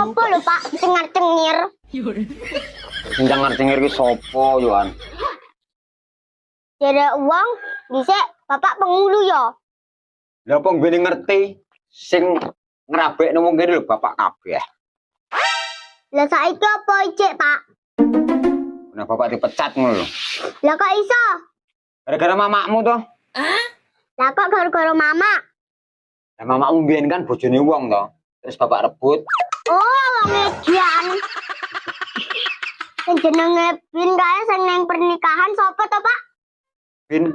Sopo lho Pak, cengar-cengir. Sing cengar-cengir ki sopo, Yohan? Jere uang, dhisik Bapak pengulu ya. Lah apa ngene ngerti sing ngrabekno wong kene lho bapak kabeh. Lah saiki apa ijik, Pak? Nah bapak dipecat ngono lho. Lah kok iso? Gara-gara mamakmu toh. Lah kok gara-gara mama? Lah mamakmu mbiyen kan bojone wong toh. Terus bapak rebut. Oh, wong edan. Sing jenenge Bin kae sing nang pernikahan sapa to, Pak? Bin